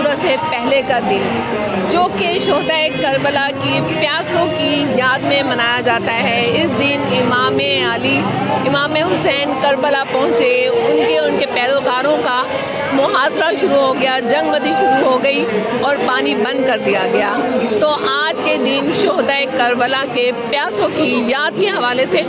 आशूरा से पहले का दिन जो कि शोहदाए करबला की प्यासों की याद में मनाया जाता है। इस दिन इमाम अली, इमाम हुसैन करबला पहुँचे, उनके पैरोकारों का मुहासरा शुरू हो गया, जंग बदी शुरू हो गई और पानी बंद कर दिया गया। तो आज के दिन शोहदाए करबला के प्यासों की याद के हवाले से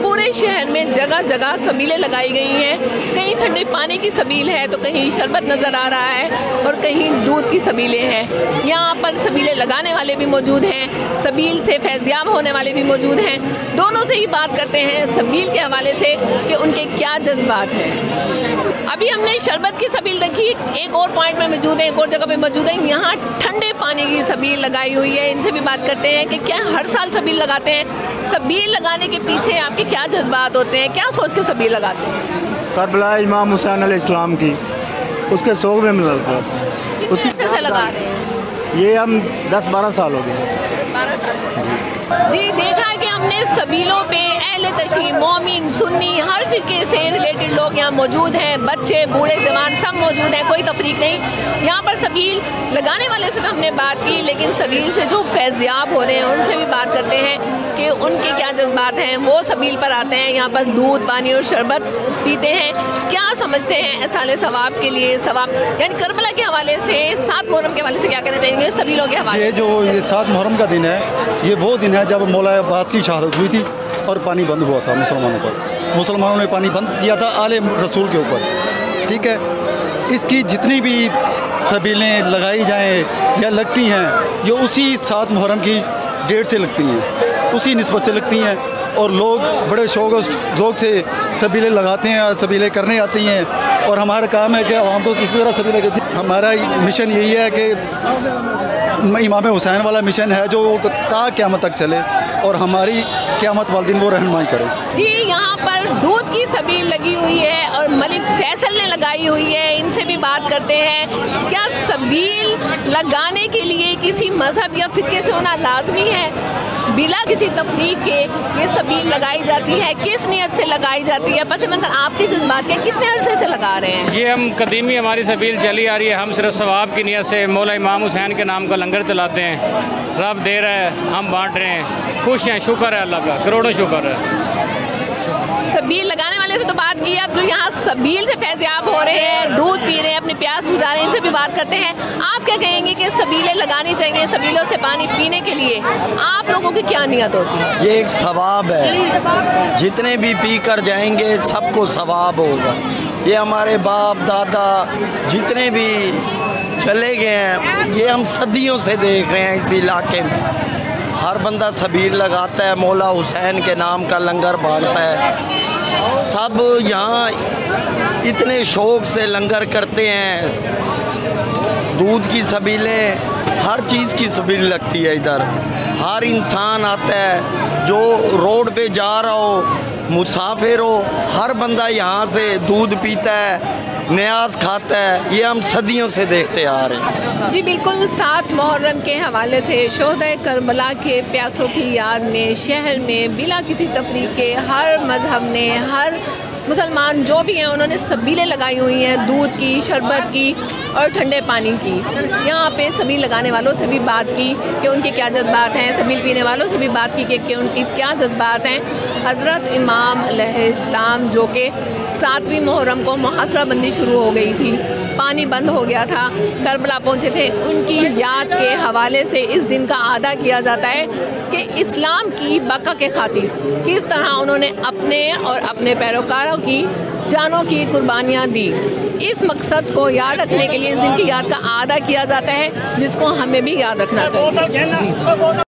पूरे शहर में जगह जगह सबीलें लगाई गई हैं। कहीं ठंडे पानी की सबील है तो कहीं शरबत नज़र आ रहा है और कहीं दूध की सबीलें हैं। यहाँ पर सबीलें लगाने वाले भी मौजूद हैं, सबील से फैज़याब होने वाले भी मौजूद हैं। दोनों से ही बात करते हैं सबील के हवाले से कि उनके क्या जज्बात हैं। अभी हमने शरबत की सबील देखी, एक और पॉइंट में मौजूद है, एक और जगह पे मौजूद है, यहाँ ठंडे पानी की सबील लगाई हुई है। इनसे भी बात करते हैं कि क्या हर साल सबील लगाते हैं, सबील लगाने के पीछे आपके क्या जज्बात होते हैं, क्या सोच के सबील लगाते हैं? करबला इमाम हुसैन अलैहिस्सलाम की उसके शौक़ में मिलता है। उसकी से लगा रहे हैं ये हम 10-12 साल हो गए। 12 साल से जी देखा है कि हमने सबीलों पे अहले तशरीह, मोमिन, सुन्नी, हर फिरके से रिलेटेड लोग यहाँ मौजूद हैं, बच्चे, बूढ़े, जवान सब मौजूद हैं, कोई तफरीक नहीं। यहाँ पर सबील लगाने वाले से तो हमने बात की, लेकिन सबील से जो फैज़याब हो रहे हैं उनसे भी बात करते हैं कि उनके क्या जज्बात हैं। वो सबील पर आते हैं, यहाँ पर दूध, पानी और शरबत पीते हैं। क्या समझते हैं साले सवाब के लिए, सवाब यानी करबला के हवाले से, 7 मुहर्रम के हवाले से क्या कहना चाहेंगे सबीलों के हवाले? ये 7 मुहर्रम का दिन है, ये वो दिन है जब मौला अब्बास की शहादत हुई थी और पानी बंद हुआ था मुसलमानों पर। मुसलमानों ने पानी बंद किया था आले रसूल के ऊपर, ठीक है। इसकी जितनी भी सबीलें लगाई जाएं या लगती हैं, ये उसी 7 मुहर्रम की डेट से लगती हैं, उसी निस्बत से लगती हैं और लोग बड़े शौक़ और ज़ौक़ से सबीलें लगाते हैं, सबीलें करने आती हैं। और हमारा काम है कि हम तो इसी तरह सबीलें करती हैं। हमारा मिशन यही है कि इमाम हुसैन वाला मिशन है जो ता क़यामत तक चले और हमारी क़यामत वाले दिन वो रहनुमाई करें। जी यहाँ पर दूध की सबील लगी हुई है और मलिक फैसल ने लगाई हुई है, इनसे भी बात करते हैं। क्या सबील लगाने के लिए किसी मज़हब या फ़िक़े से होना लाजमी है? बिला किसी तफरीक के ये सबील लगाई जाती है, किस नियत से लगाई जाती है? पस मंज़र आपके जज्बात के कितने अरसे से लगा रहे हैं? ये हम कदीमी हमारी सबील चली आ रही है, हम सिर्फ सवाब की नियत से मौला इमाम हुसैन के नाम का लंगर चलाते हैं। रब दे रहा है, हम बांट रहे हैं, खुश हैं, शुक्र है अल्लाह का, करोड़ों शुक्र है। सबील लगाने वाले से तो बात की, अब जो यहाँ सबील से फैज़याब हो रहे हैं, दूध पी रहे हैं, अपनी प्यास बुझा रहे हैं, इनसे भी बात करते हैं। आप क्या कहेंगे कि सबीलें लगानी चाहिए, सबीलों से पानी पीने के लिए आप लोगों की क्या नियत होती है? ये एक सवाब है, जितने भी पी कर जाएंगे सबको सवाब होगा। ये हमारे बाप दादा जितने भी चले गए हैं, ये हम सदियों से देख रहे हैं इस इलाके में। हर बंदा सबील लगाता है, मौला हुसैन के नाम का लंगर बांटता है। सब यहाँ इतने शौक़ से लंगर करते हैं। दूध की सबीलें, हर चीज़ की सबील लगती है इधर। हर इंसान आता है, जो रोड पे जा रहा हो, मुसाफिर हो, हर बंदा यहाँ से दूध पीता है, न्याज खाता है। ये हम सदियों से देखते आ रहे हैं। जी बिल्कुल, 7 मुहर्रम के हवाले से शोहदाए करबला के प्यासों की याद में शहर में बिला किसी तफरीक के हर मज़हब ने, हर मुसलमान जो भी हैं उन्होंने सबीलें लगाई हुई हैं, दूध की, शरबत की और ठंडे पानी की। यहाँ पे सबील लगाने वालों से भी बात की कि उनके क्या जज्बात हैं, सबील पीने वालों से भी बात की कि उनकी क्या जज्बात हैं। हज़रत इमाम अलैहिस्सलाम जो कि 7वीं मुहर्रम को मुहासरा बंदी शुरू हो गई थी, पानी बंद हो गया था, करबला पहुँचे थे, उनकी याद के हवाले से इस दिन का अदा किया जाता है कि इस्लाम की बका के खातिर किस तरह उन्होंने अपने और अपने पैरोकारों की जानों की कुर्बानियाँ दी। इस मकसद को याद रखने के लिए इस दिन की याद का अदा किया जाता है, जिसको हमें भी याद रखना चाहिए। जी।